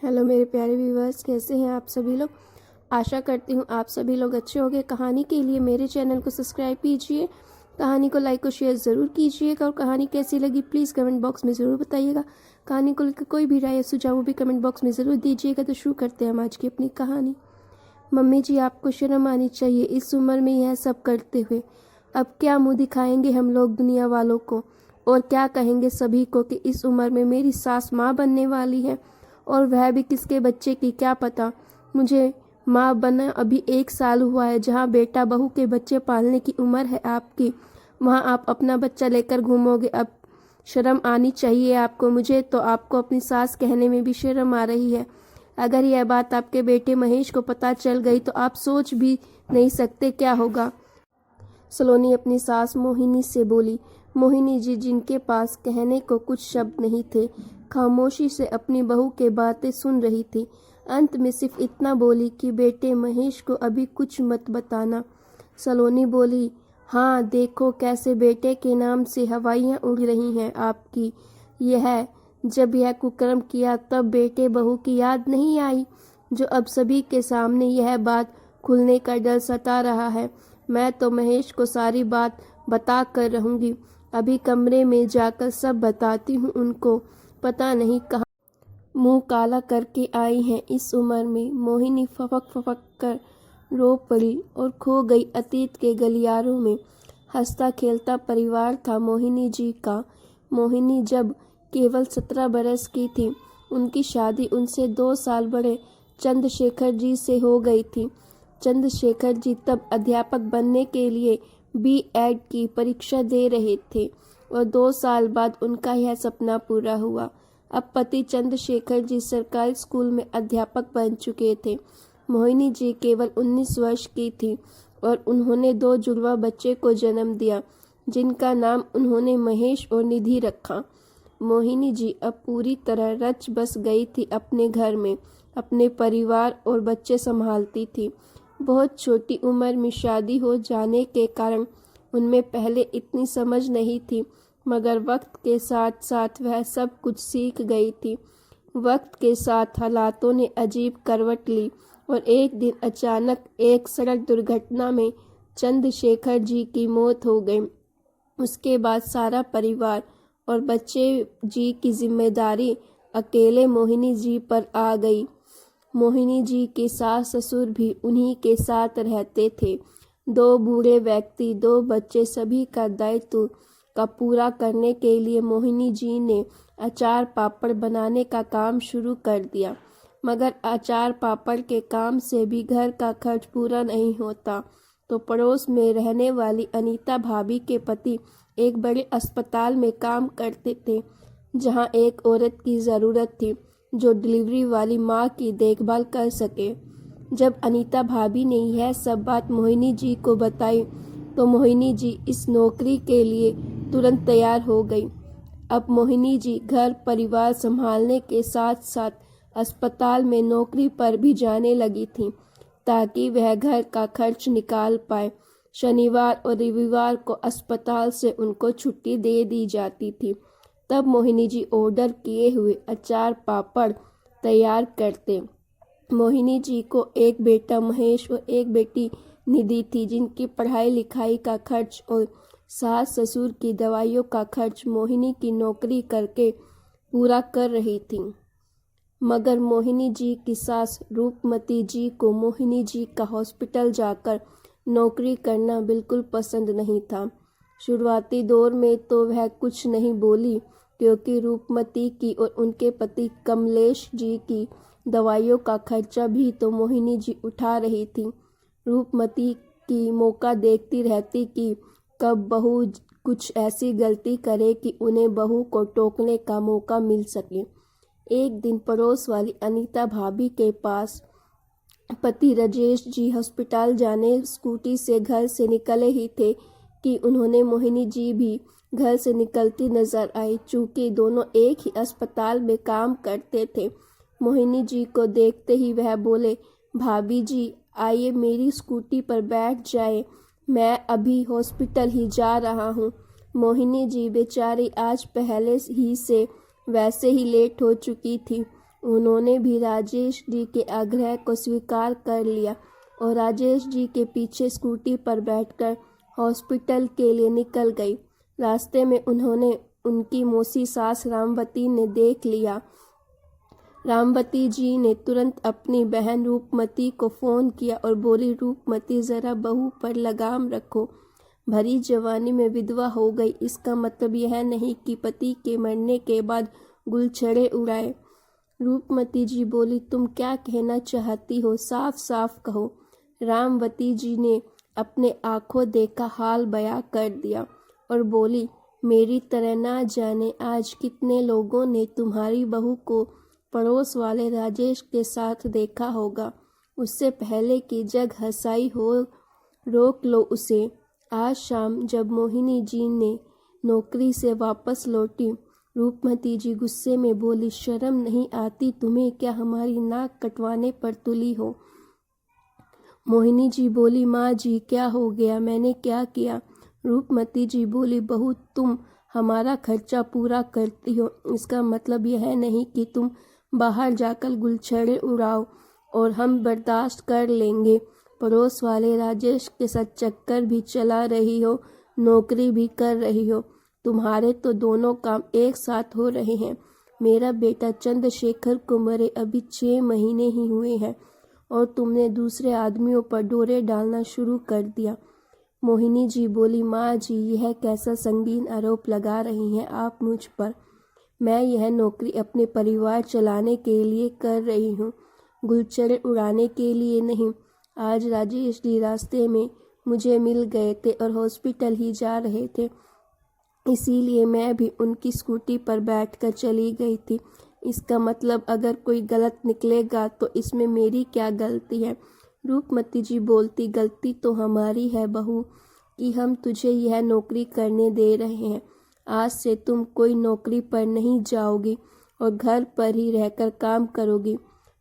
Hello मेरे प्यारे viewers, कैसे हैं आप सभी लोग। आशा करती हूँ आप सभी लोग अच्छे होंगे। कहानी के लिए मेरे चैनल को सब्सक्राइब कीजिए, कहानी को लाइक और शेयर ज़रूर कीजिएगा और कहानी कैसी लगी प्लीज़ कमेंट बॉक्स में ज़रूर बताइएगा। कहानी को लेकर कोई भी राय या सुझाव भी कमेंट बॉक्स में ज़रूर दीजिएगा। तो शुरू करते हैं हम आज की अपनी कहानी। मम्मी जी, आपको शर्म आनी चाहिए इस उम्र में यह सब करते हुए। अब क्या मुँह दिखाएंगे हम लोग दुनिया वालों को, और क्या कहेंगे सभी को कि इस उम्र में मेरी सास माँ बनने वाली है, और वह भी किसके बच्चे की क्या पता। मुझे माँ बना अभी 1 साल हुआ है। जहाँ बेटा बहू के बच्चे पालने की उम्र है आपकी, वहाँ आप अपना बच्चा लेकर घूमोगे। अब शर्म आनी चाहिए आपको। मुझे तो आपको अपनी सास कहने में भी शर्म आ रही है। अगर यह बात आपके बेटे महेश को पता चल गई तो आप सोच भी नहीं सकते क्या होगा। सलोनी अपनी सास मोहिनी से बोली। मोहिनी जी, जिनके पास कहने को कुछ शब्द नहीं थे, खामोशी से अपनी बहू के बातें सुन रही थी। अंत में सिर्फ इतना बोली कि बेटे महेश को अभी कुछ मत बताना। सलोनी बोली, हाँ देखो कैसे बेटे के नाम से हवाइयाँ उड़ रही हैं आपकी। यह जब यह कुकर्म किया तब बेटे बहू की याद नहीं आई, जो अब सभी के सामने यह बात खुलने का डर सता रहा है। मैं तो महेश को सारी बात बता कर रहूँगी। अभी कमरे में जाकर सब बताती हूँ उनको। पता नहीं कहाँ मुंह काला करके आई हैं इस उम्र में। मोहिनी फपक फपक कर रो पड़ी और खो गई अतीत के गलियारों में। हंसता खेलता परिवार था मोहिनी जी का। मोहिनी जब केवल 17 बरस की थी, उनकी शादी उनसे 2 साल बड़े चंद्रशेखर जी से हो गई थी। चंद्रशेखर जी तब अध्यापक बनने के लिए B.Ed की परीक्षा दे रहे थे और 2 साल बाद उनका यह सपना पूरा हुआ। अब पति चंद्रशेखर जी सरकारी स्कूल में अध्यापक बन चुके थे। मोहिनी जी केवल 19 वर्ष की थी और उन्होंने 2 जुड़वा बच्चे को जन्म दिया, जिनका नाम उन्होंने महेश और निधि रखा। मोहिनी जी अब पूरी तरह रच बस गई थी अपने घर में, अपने परिवार और बच्चे संभालती थी। बहुत छोटी उम्र में शादी हो जाने के कारण उनमें पहले इतनी समझ नहीं थी, मगर वक्त के साथ साथ वह सब कुछ सीख गई थी। वक्त के साथ हालातों ने अजीब करवट ली और एक दिन अचानक एक सड़क दुर्घटना में चंद्रशेखर जी की मौत हो गई। उसके बाद सारा परिवार और बच्चे जी की जिम्मेदारी अकेले मोहिनी जी पर आ गई। मोहिनी जी के सास ससुर भी उन्हीं के साथ रहते थे। 2 बूढ़े व्यक्ति, 2 बच्चे, सभी का दायित्व का पूरा करने के लिए मोहिनी जी ने अचार पापड़ बनाने का काम शुरू कर दिया। मगर अचार पापड़ के काम से भी घर का खर्च पूरा नहीं होता, तो पड़ोस में रहने वाली अनीता भाभी के पति एक बड़े अस्पताल में काम करते थे, जहां एक औरत की ज़रूरत थी जो डिलीवरी वाली माँ की देखभाल कर सके। जब अनीता भाभी ने यह सब बात मोहिनी जी को बताई तो मोहिनी जी इस नौकरी के लिए तुरंत तैयार हो गई। अब मोहिनी जी घर परिवार संभालने के साथ साथ अस्पताल में नौकरी पर भी जाने लगी थी, ताकि वह घर का खर्च निकाल पाए। शनिवार और रविवार को अस्पताल से उनको छुट्टी दे दी जाती थी। तब मोहिनी जी ऑर्डर किए हुए अचार पापड़ तैयार करते। मोहिनी जी को एक बेटा महेश और एक बेटी निधि थी, जिनकी पढ़ाई लिखाई का खर्च और सास ससुर की दवाइयों का खर्च मोहिनी की नौकरी करके पूरा कर रही थी। मगर मोहिनी जी की सास रूपमती जी को मोहिनी जी का हॉस्पिटल जाकर नौकरी करना बिल्कुल पसंद नहीं था। शुरुआती दौर में तो वह कुछ नहीं बोली, क्योंकि रूपमती की और उनके पति कमलेश जी की दवाइयों का खर्चा भी तो मोहिनी जी उठा रही थी। रूपमती की मौका देखती रहती कि कब बहू कुछ ऐसी गलती करे कि उन्हें बहू को टोकने का मौका मिल सके। एक दिन पड़ोस वाली अनीता भाभी के पास पति राजेश जी अस्पताल जाने स्कूटी से घर से निकले ही थे कि उन्होंने मोहिनी जी भी घर से निकलती नजर आई। चूँकि दोनों एक ही अस्पताल में काम करते थे, मोहिनी जी को देखते ही वह बोले, भाभी जी आइए मेरी स्कूटी पर बैठ जाए, मैं अभी हॉस्पिटल ही जा रहा हूँ। मोहिनी जी बेचारी आज पहले ही से वैसे ही लेट हो चुकी थी उन्होंने भी राजेश जी के आग्रह को स्वीकार कर लिया और राजेश जी के पीछे स्कूटी पर बैठकर हॉस्पिटल के लिए निकल गई। रास्ते में उन्होंने उनकी मौसी सास रामवती ने देख लिया। रामवती जी ने तुरंत अपनी बहन रूपमती को फ़ोन किया और बोली, रूपमती ज़रा बहू पर लगाम रखो, भरी जवानी में विधवा हो गई, इसका मतलब यह नहीं कि पति के मरने के बाद गुलछड़े उड़ाए। रूपमती जी बोली, तुम क्या कहना चाहती हो, साफ साफ कहो। रामवती जी ने अपने आंखों देखा हाल बयां कर दिया और बोली, मेरी तरह ना जाने आज कितने लोगों ने तुम्हारी बहू को पड़ोस वाले राजेश के साथ देखा होगा। उससे पहले कि जग हंसाई हो, रोक लो उसे। आज शाम जब मोहिनी जी ने नौकरी से वापस लौटी, रूपमती जी गुस्से में बोली, शर्म नहीं आती तुम्हें, क्या हमारी नाक कटवाने पर तुली हो। मोहिनी जी बोली, माँ जी क्या हो गया, मैंने क्या किया। रूपमती जी बोली, बहू तुम हमारा खर्चा पूरा करती हो, इसका मतलब यह नहीं कि तुम बाहर जाकर गुलछड़े उड़ाओ और हम बर्दाश्त कर लेंगे। पड़ोस वाले राजेश के साथ चक्कर भी चला रही हो, नौकरी भी कर रही हो, तुम्हारे तो दोनों काम एक साथ हो रहे हैं। मेरा बेटा चंद्रशेखर को मरे अभी 6 महीने ही हुए हैं और तुमने दूसरे आदमियों पर डोरे डालना शुरू कर दिया। मोहिनी जी बोली, माँ जी यह कैसा संगीन आरोप लगा रही हैं आप मुझ पर। मैं यह नौकरी अपने परिवार चलाने के लिए कर रही हूँ, गुलछड़े उड़ाने के लिए नहीं। आज राजेश जी रास्ते में मुझे मिल गए थे और हॉस्पिटल ही जा रहे थे, इसीलिए मैं भी उनकी स्कूटी पर बैठकर चली गई थी। इसका मतलब अगर कोई गलत निकलेगा तो इसमें मेरी क्या गलती है। रूपमती जी बोलती, गलती तो हमारी है बहू कि हम तुझे यह नौकरी करने दे रहे हैं। आज से तुम कोई नौकरी पर नहीं जाओगी और घर पर ही रहकर काम करोगी।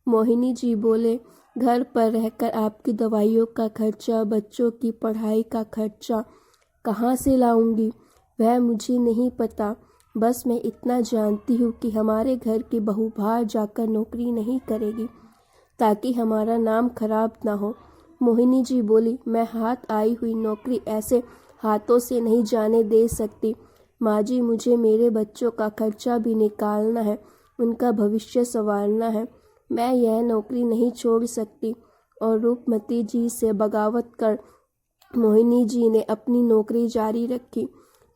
मोहिनी जी बोले, घर पर रहकर आपकी दवाइयों का खर्चा, बच्चों की पढ़ाई का खर्चा कहाँ से लाऊंगी, वह मुझे नहीं पता। बस मैं इतना जानती हूँ कि हमारे घर की बहू बाहर जाकर नौकरी नहीं करेगी ताकि हमारा नाम खराब ना हो। मोहिनी जी बोली, मैं हाथ आई हुई नौकरी ऐसे हाथों से नहीं जाने दे सकती। माँ जी मुझे मेरे बच्चों का खर्चा भी निकालना है, उनका भविष्य संवारना है, मैं यह नौकरी नहीं छोड़ सकती। और रूपमती जी से बगावत कर मोहिनी जी ने अपनी नौकरी जारी रखी,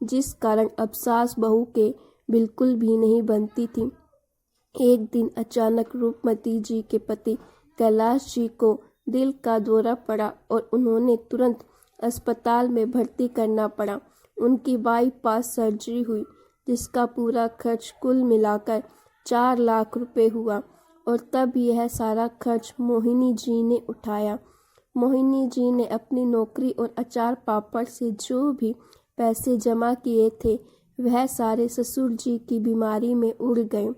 जिस कारण अब सास बहू के बिल्कुल भी नहीं बनती थी। एक दिन अचानक रूपमती जी के पति कैलाश जी को दिल का दौरा पड़ा और उन्होंने तुरंत अस्पताल में भर्ती करना पड़ा। उनकी बाईपास सर्जरी हुई, जिसका पूरा खर्च कुल मिलाकर 4 लाख रुपए हुआ और तब यह सारा खर्च मोहिनी जी ने उठाया। मोहिनी जी ने अपनी नौकरी और अचार पापड़ से जो भी पैसे जमा किए थे वह सारे ससुर जी की बीमारी में उड़ गए।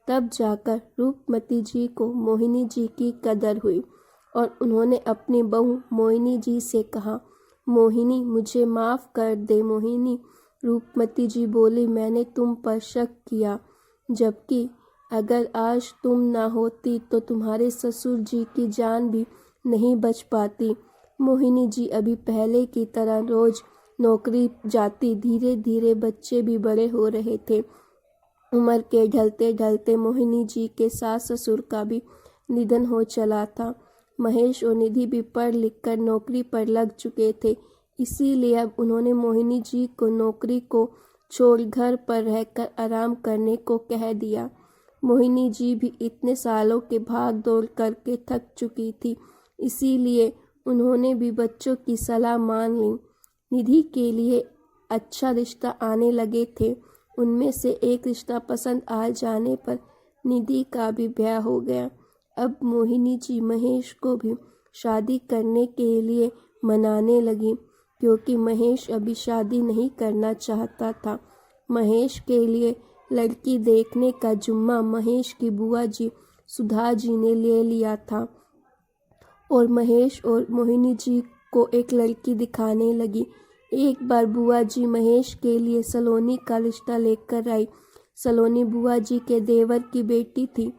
तब जाकर रूपमती जी को मोहिनी जी की कदर हुई और उन्होंने अपनी बहू मोहिनी जी से कहा, मोहिनी मुझे माफ़ कर दे। मोहिनी, रूपमती जी बोली, मैंने तुम पर शक किया, जबकि अगर आज तुम ना होती तो तुम्हारे ससुर जी की जान भी नहीं बच पाती। मोहिनी जी अभी पहले की तरह रोज नौकरी जाती, धीरे धीरे बच्चे भी बड़े हो रहे थे। उम्र के ढलते ढलते मोहिनी जी के सास ससुर का भी निधन हो चला था। महेश और निधि भी पढ़ लिख कर नौकरी पर लग चुके थे, इसीलिए अब उन्होंने मोहिनी जी को नौकरी को छोड़ घर पर रहकर आराम करने को कह दिया। मोहिनी जी भी इतने सालों के भाग दौड़ करके थक चुकी थी, इसीलिए उन्होंने भी बच्चों की सलाह मान ली। निधि के लिए अच्छा रिश्ता आने लगे थे, उनमें से एक रिश्ता पसंद आ जाने पर निधि का भी ब्याह हो गया। अब मोहिनी जी महेश को भी शादी करने के लिए मनाने लगी, क्योंकि महेश अभी शादी नहीं करना चाहता था। महेश के लिए लड़की देखने का जुम्मा महेश की बुआ जी सुधा जी ने ले लिया था और महेश और मोहिनी जी को एक लड़की दिखाने लगी। एक बार बुआ जी महेश के लिए सलोनी का रिश्ता लेकर आई। सलोनी बुआ जी के देवर की बेटी थी।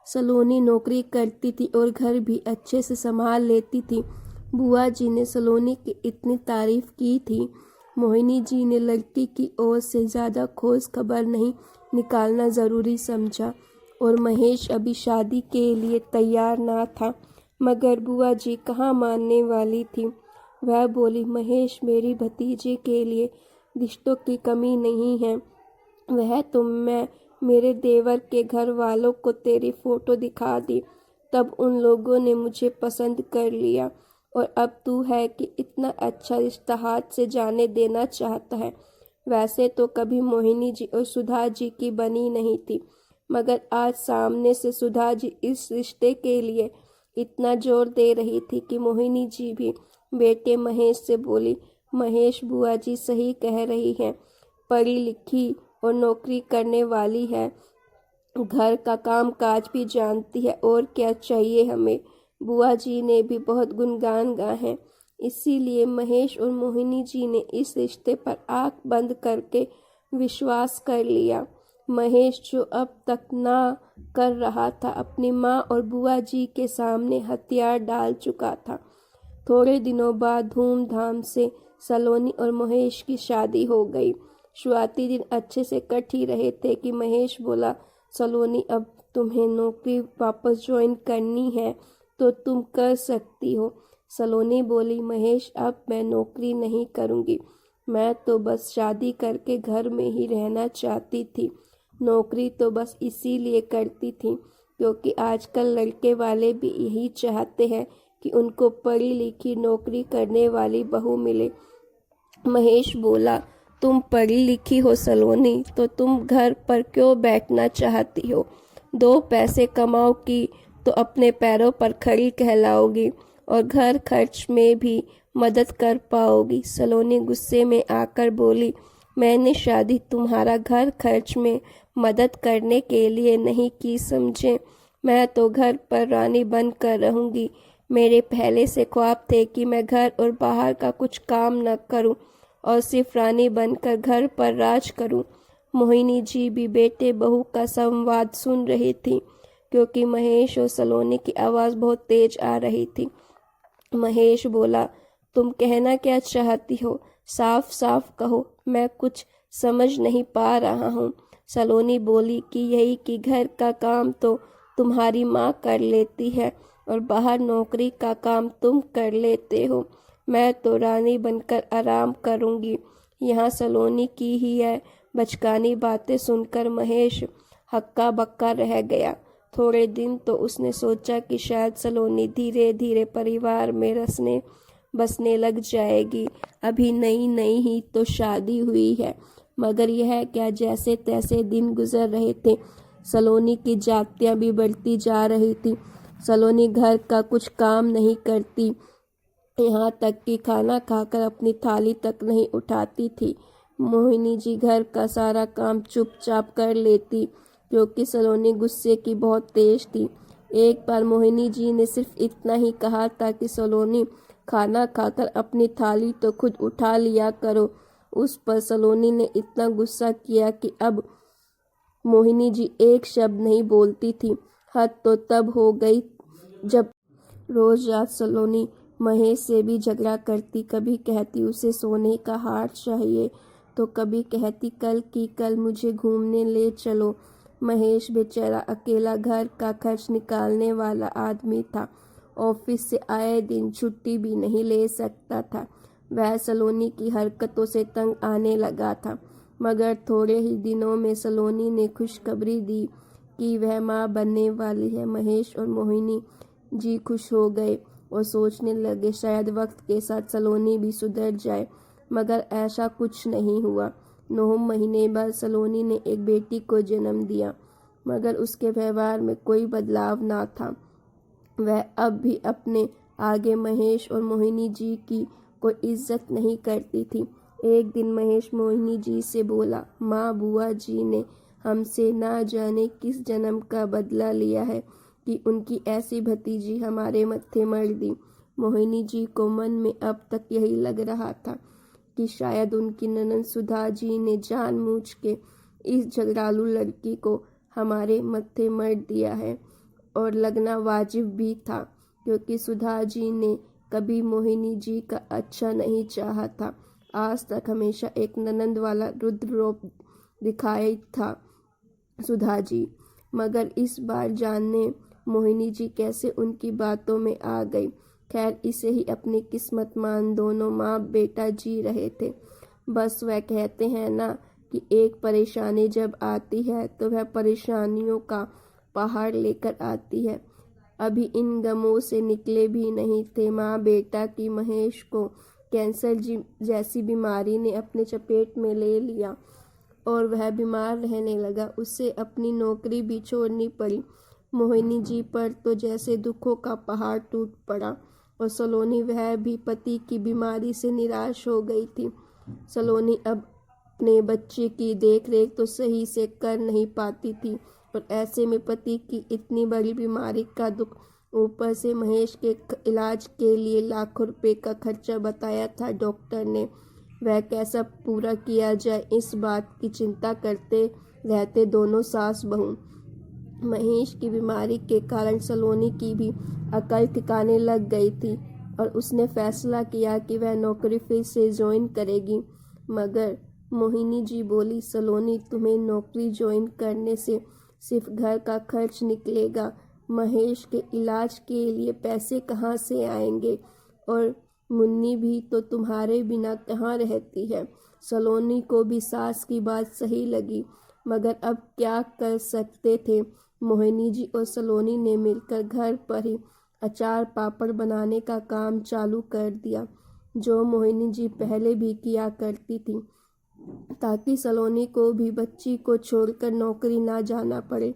सलोनी नौकरी करती थी और घर भी अच्छे से संभाल लेती थी। बुआ जी ने सलोनी की इतनी तारीफ की थी। मोहिनी जी ने लड़की की ओर से ज़्यादा खोज खबर नहीं निकालना ज़रूरी समझा और महेश अभी शादी के लिए तैयार ना था। मगर बुआ जी कहाँ मानने वाली थी। वह बोली, महेश, मेरी भतीजे के लिए रिश्तों की कमी नहीं है। वह तो मैं मेरे देवर के घर वालों को तेरी फोटो दिखा दी, तब उन लोगों ने मुझे पसंद कर लिया और अब तू है कि इतना अच्छा रिश्ता हाथ से जाने देना चाहता है। वैसे तो कभी मोहिनी जी और सुधा जी की बनी नहीं थी, मगर आज सामने से सुधा जी इस रिश्ते के लिए इतना जोर दे रही थी कि मोहिनी जी भी बेटे महेश से बोली, महेश, बुआ जी सही कह रही हैं, पढ़ी लिखी और नौकरी करने वाली है, घर का काम काज भी जानती है, और क्या चाहिए हमें। बुआ जी ने भी बहुत गुणगान गाए हैं, इसीलिए महेश और मोहिनी जी ने इस रिश्ते पर आंख बंद करके विश्वास कर लिया। महेश जो अब तक ना कर रहा था, अपनी माँ और बुआ जी के सामने हथियार डाल चुका था। थोड़े दिनों बाद धूमधाम से सलोनी और महेश की शादी हो गई। शुरुआती दिन अच्छे से कट ही रहे थे कि महेश बोला, सलोनी, अब तुम्हें नौकरी वापस ज्वाइन करनी है तो तुम कर सकती हो। सलोनी बोली, महेश, अब मैं नौकरी नहीं करूँगी, मैं तो बस शादी करके घर में ही रहना चाहती थी। नौकरी तो बस इसीलिए करती थी क्योंकि आजकल लड़के वाले भी यही चाहते हैं कि उनको पढ़ी लिखी नौकरी करने वाली बहू मिले। महेश बोला, तुम पढ़ी लिखी हो सलोनी, तो तुम घर पर क्यों बैठना चाहती हो? 2 पैसे कमाओगी तो अपने पैरों पर खड़ी कहलाओगी और घर खर्च में भी मदद कर पाओगी। सलोनी गुस्से में आकर बोली, मैंने शादी तुम्हारा घर खर्च में मदद करने के लिए नहीं की समझे। मैं तो घर पर रानी बनकर रहूंगी। मेरे पहले से ख्वाब थे कि मैं घर और बाहर का कुछ काम न करूं और सिर्फ रानी बनकर घर पर राज करूं। मोहिनी जी भी बेटे बहू का संवाद सुन रही थी क्योंकि महेश और सलोनी की आवाज़ बहुत तेज आ रही थी। महेश बोला, तुम कहना क्या चाहती हो? साफ साफ कहो, मैं कुछ समझ नहीं पा रहा हूँ। सलोनी बोली कि यही कि घर का काम तो तुम्हारी माँ कर लेती है और बाहर नौकरी का काम तुम कर लेते हो। मैं तो रानी बनकर आराम करूँगी। यहाँ सलोनी की ही है बचकानी बातें सुनकर महेश हक्का बक्का रह गया। थोड़े दिन तो उसने सोचा कि शायद सलोनी धीरे धीरे परिवार में रसने बसने लग जाएगी। अभी नई नई ही तो शादी हुई है। मगर यह क्या, जैसे तैसे दिन गुजर रहे थे। सलोनी की जातियाँ भी बढ़ती जा रही थी। सलोनी घर का कुछ काम नहीं करती, यहाँ तक कि खाना खाकर अपनी थाली तक नहीं उठाती थी। मोहिनी जी घर का सारा काम चुपचाप कर लेती क्योंकि सलोनी गुस्से की बहुत तेज थी। एक बार मोहिनी जी ने सिर्फ इतना ही कहा था कि सलोनी, खाना खाकर अपनी थाली तो खुद उठा लिया करो। उस पर सलोनी ने इतना गुस्सा किया कि अब मोहिनी जी एक शब्द नहीं बोलती थी। हद तो तब हो गई जब रोज रात सलोनी महेश से भी झगड़ा करती। कभी कहती उसे सोने का हार चाहिए तो कभी कहती कल की कल मुझे घूमने ले चलो। महेश बेचारा अकेला घर का खर्च निकालने वाला आदमी था। ऑफिस से आए दिन छुट्टी भी नहीं ले सकता था। वह सलोनी की हरकतों से तंग आने लगा था। मगर थोड़े ही दिनों में सलोनी ने खुशखबरी दी कि वह माँ बनने वाली है। महेश और मोहिनी जी खुश हो गए और सोचने लगे शायद वक्त के साथ सलोनी भी सुधर जाए। मगर ऐसा कुछ नहीं हुआ। 9 महीने बाद सलोनी ने एक बेटी को जन्म दिया, मगर उसके व्यवहार में कोई बदलाव ना था। वह अब भी अपने आगे महेश और मोहिनी जी की कोई इज्जत नहीं करती थी। एक दिन महेश मोहिनी जी से बोला, माँ, बुआ जी ने हमसे ना जाने किस जन्म का बदला लिया है कि उनकी ऐसी भतीजी हमारे मत्थे मर दी। मोहिनी जी को मन में अब तक यही लग रहा था कि शायद उनकी ननद सुधा जी ने जानबूझ के इस झगड़ालू लड़की को हमारे मत्थे मर दिया है और लगना वाजिब भी था, क्योंकि सुधा जी ने कभी मोहिनी जी का अच्छा नहीं चाहा था। आज तक हमेशा एक ननंद वाला रुद्र रूप दिखाई था सुधा जी, मगर इस बार जानने मोहिनी जी कैसे उनकी बातों में आ गई। खैर, इसे ही अपनी किस्मत मान दोनों माँ बेटा जी रहे थे। बस वह कहते हैं ना कि एक परेशानी जब आती है तो वह परेशानियों का पहाड़ लेकर आती है। अभी इन गमों से निकले भी नहीं थे माँ बेटा की महेश को कैंसर जैसी बीमारी ने अपने चपेट में ले लिया और वह बीमार रहने लगा। उसे अपनी नौकरी भी छोड़नी पड़ी। मोहिनी जी पर तो जैसे दुखों का पहाड़ टूट पड़ा। और सलोनी, वह भी पति की बीमारी से निराश हो गई थी। सलोनी अब अपने बच्चे की देखरेख तो सही से कर नहीं पाती थी, और ऐसे में पति की इतनी बड़ी बीमारी का दुख, ऊपर से महेश के इलाज के लिए लाखों रुपए का खर्चा बताया था डॉक्टर ने, वह कैसा पूरा किया जाए, इस बात की चिंता करते रहते दोनों सास बहू। महेश की बीमारी के कारण सलोनी की भी अकल ठिकाने लग गई थी और उसने फैसला किया कि वह नौकरी फिर से ज्वाइन करेगी। मगर मोहिनी जी बोली, सलोनी, तुम्हें नौकरी ज्वाइन करने से सिर्फ घर का खर्च निकलेगा, महेश के इलाज के लिए पैसे कहाँ से आएंगे, और मुन्नी भी तो तुम्हारे बिना कहाँ रहती है। सलोनी को भी सास की बात सही लगी, मगर अब क्या कर सकते थे। मोहिनी जी और सलोनी ने मिलकर घर पर ही अचार पापड़ बनाने का काम चालू कर दिया, जो मोहिनी जी पहले भी किया करती थी, ताकि सलोनी को भी बच्ची को छोड़कर नौकरी ना जाना पड़े।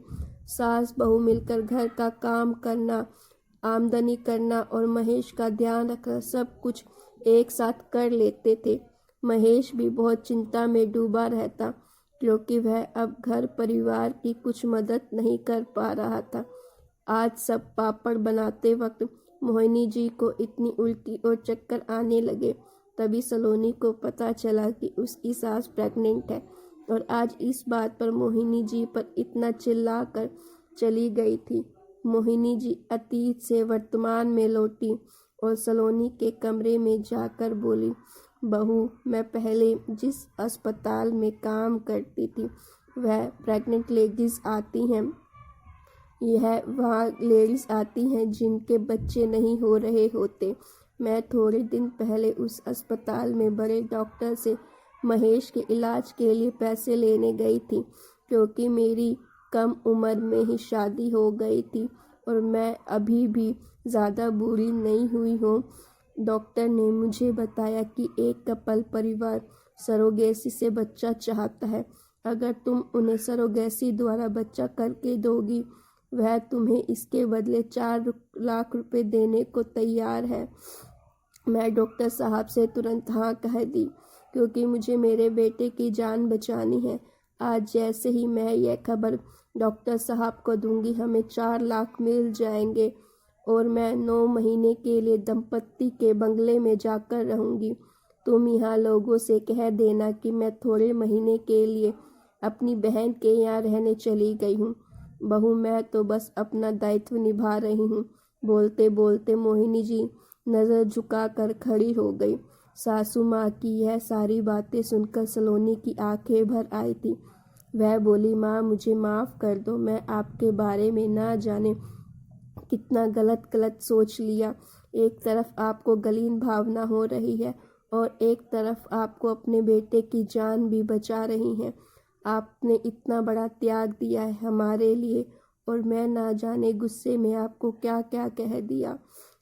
सास बहू मिलकर घर का काम करना, आमदनी करना और महेश का ध्यान रखना सब कुछ एक साथ कर लेते थे। महेश भी बहुत चिंता में डूबा रहता, क्योंकि वह अब घर परिवार की कुछ मदद नहीं कर पा रहा था। आज सब पापड़ बनाते वक्त मोहिनी जी को इतनी उल्टी और चक्कर आने लगे। तभी सलोनी को पता चला कि उसकी सास प्रेग्नेंट है, और आज इस बात पर मोहिनी जी पर इतना चिल्ला कर चली गई थी। मोहिनी जी अतीत से वर्तमान में लौटी और सलोनी के कमरे में जाकर बोली, बहू, मैं पहले जिस अस्पताल में काम करती थी वह प्रेग्नेंट लेडीज आती हैं, यह वहाँ लेडीज आती हैं जिनके बच्चे नहीं हो रहे होते। मैं थोड़े दिन पहले उस अस्पताल में बड़े डॉक्टर से महेश के इलाज के लिए पैसे लेने गई थी, क्योंकि मेरी कम उम्र में ही शादी हो गई थी और मैं अभी भी ज़्यादा बूढ़ी नहीं हुई हूँ। डॉक्टर ने मुझे बताया कि एक कपल परिवार सरोगेसी से बच्चा चाहता है। अगर तुम उन्हें सरोगेसी द्वारा बच्चा करके दोगी, वह तुम्हें इसके बदले 4 लाख रुपए देने को तैयार है। मैं डॉक्टर साहब से तुरंत हाँ कह दी, क्योंकि मुझे मेरे बेटे की जान बचानी है। आज जैसे ही मैं यह खबर डॉक्टर साहब को दूंगी, हमें 4 लाख मिल जाएंगे और मैं 9 महीने के लिए दंपत्ति के बंगले में जाकर रहूंगी। तुम यहाँ लोगों से कह देना कि मैं थोड़े महीने के लिए अपनी बहन के यहाँ रहने चली गई हूँ। बहू, मैं तो बस अपना दायित्व निभा रही हूँ। बोलते बोलते मोहिनी जी नज़र झुकाकर खड़ी हो गई। सासू माँ की यह सारी बातें सुनकर सलोनी की आंखें भर आई थी। वह बोली, माँ, मुझे माफ़ कर दो, मैं आपके बारे में ना जाने कितना गलत सोच लिया। एक तरफ आपको गलीन भावना हो रही है और एक तरफ आपको अपने बेटे की जान भी बचा रही हैं। आपने इतना बड़ा त्याग दिया है हमारे लिए, और मैं ना जाने गुस्से में आपको क्या क्या कह दिया।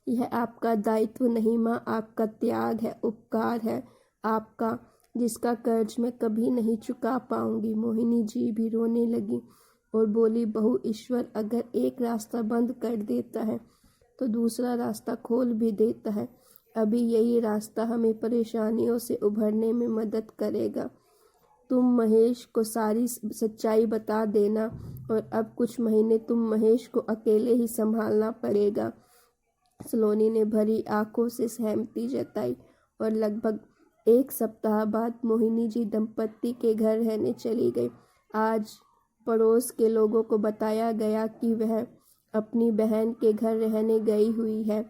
यह आपका दायित्व नहीं माँ, आपका त्याग है, उपकार है आपका, जिसका कर्ज मैं कभी नहीं चुका पाऊंगी। मोहिनी जी भी रोने लगी और बोली, बहू, ईश्वर अगर एक रास्ता बंद कर देता है तो दूसरा रास्ता खोल भी देता है। अभी यही रास्ता हमें परेशानियों से उभरने में मदद करेगा। तुम महेश को सारी सच्चाई बता देना, और अब कुछ महीने तुम महेश को अकेले ही संभालना पड़ेगा। सलोनी ने भरी आंखों से सहमति जताई और लगभग 1 सप्ताह बाद मोहिनी जी दंपत्ति के घर रहने चली गई। आज पड़ोस के लोगों को बताया गया कि वह अपनी बहन के घर रहने गई हुई है।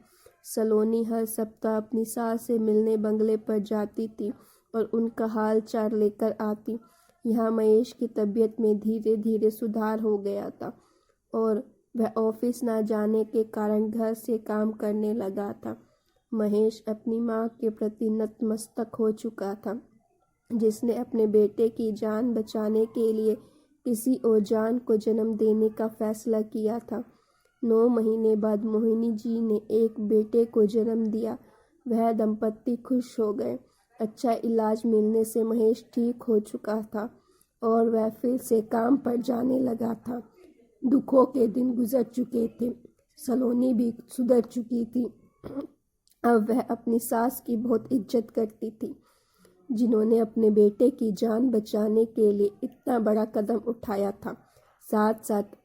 सलोनी हर सप्ताह अपनी सास से मिलने बंगले पर जाती थी और उनका हाल चाल लेकर आती। यहाँ महेश की तबीयत में धीरे धीरे सुधार हो गया था और वह ऑफिस ना जाने के कारण घर से काम करने लगा था। महेश अपनी माँ के प्रति नतमस्तक हो चुका था, जिसने अपने बेटे की जान बचाने के लिए किसी और जान को जन्म देने का फैसला किया था। 9 महीने बाद मोहिनी जी ने एक बेटे को जन्म दिया। वह दंपत्ति खुश हो गए। अच्छा इलाज मिलने से महेश ठीक हो चुका था और वह फिर से काम पर जाने लगा था। दुखों के दिन गुजर चुके थे। सलोनी भी सुधर चुकी थी। अब वह अपनी सास की बहुत इज्जत करती थी, जिन्होंने अपने बेटे की जान बचाने के लिए इतना बड़ा कदम उठाया था। साथ साथ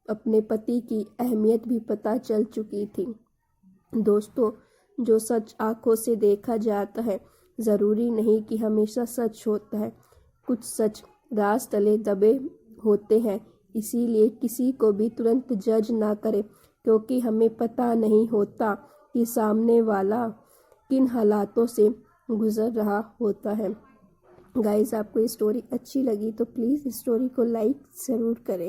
अपने पति की अहमियत भी पता चल चुकी थी। दोस्तों, जो सच आंखों से देखा जाता है ज़रूरी नहीं कि हमेशा सच होता है। कुछ सच राज तले दबे होते हैं। इसीलिए किसी को भी तुरंत जज ना करें, क्योंकि हमें पता नहीं होता कि सामने वाला किन हालातों से गुजर रहा होता है। गाइस, आपको ये स्टोरी अच्छी लगी तो प्लीज़ इस स्टोरी को लाइक ज़रूर करें।